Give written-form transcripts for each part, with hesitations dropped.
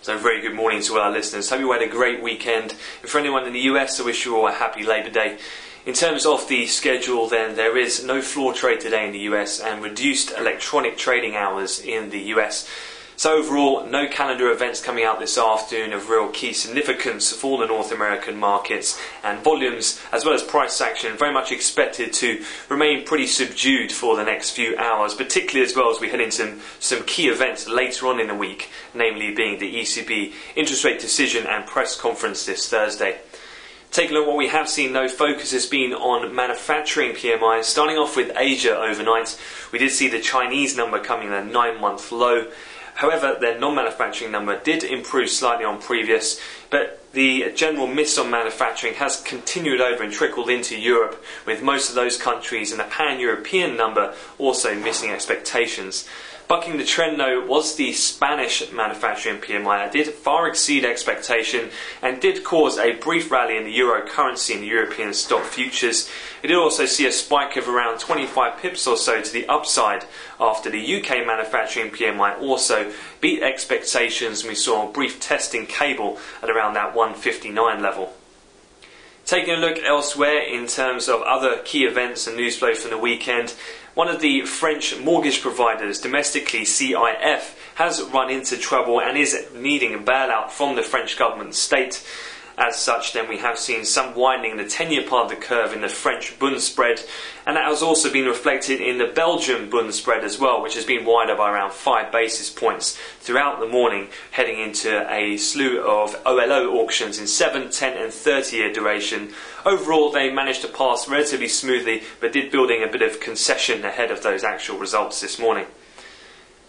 So very good morning to all our listeners. Hope you had a great weekend. And for anyone in the US, I wish you all a happy Labour Day. In terms of the schedule then, there is no floor trade today in the US and reduced electronic trading hours in the US. So overall, no calendar events coming out this afternoon of real key significance for the North American markets, and volumes as well as price action very much expected to remain pretty subdued for the next few hours, particularly as well as we head into some key events later on in the week, namely being the ECB interest rate decision and press conference this Thursday. Taking a look at what we have seen, though, focus has been on manufacturing PMIs. Starting off with Asia overnight, we did see the Chinese number coming in at a 9-month low. However, their non-manufacturing number did improve slightly on previous, but the general miss on manufacturing has continued over and trickled into Europe, with most of those countries and the pan-European number also missing expectations. Bucking the trend, though, was the Spanish manufacturing PMI. It did far exceed expectation and did cause a brief rally in the euro currency and the European stock futures. It did also see a spike of around 25 pips or so to the upside after the UK manufacturing PMI also beat expectations, and we saw a brief testing cable at around that 159 level. Taking a look elsewhere in terms of other key events and news flow from the weekend, one of the French mortgage providers, domestically CIF, has run into trouble and is needing a bailout from the French government state. As such, then, we have seen some widening in the 10-year part of the curve in the French Bund spread, and that has also been reflected in the Belgian Bund spread as well, which has been wider by around 5 basis points throughout the morning, heading into a slew of OLO auctions in 7, 10 and 30-year duration. Overall, they managed to pass relatively smoothly, but did building a bit of concession ahead of those actual results this morning.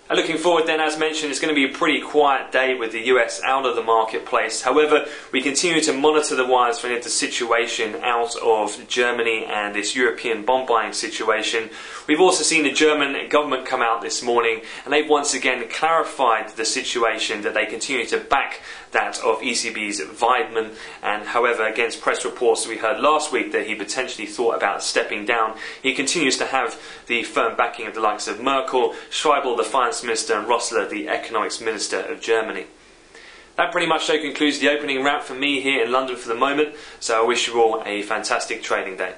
And looking forward then, as mentioned, it's going to be a pretty quiet day with the US out of the marketplace. However, we continue to monitor the wires for the situation out of Germany and this European bond buying situation. We've also seen the German government come out this morning, and they've once again clarified the situation that they continue to back that of ECB's Weidmann, and however, against press reports we heard last week that he potentially thought about stepping down, he continues to have the firm backing of the likes of Merkel, Schäuble, the finance minister, and Rösler, the economics minister of Germany. That pretty much so concludes the opening wrap for me here in London for the moment, so I wish you all a fantastic trading day.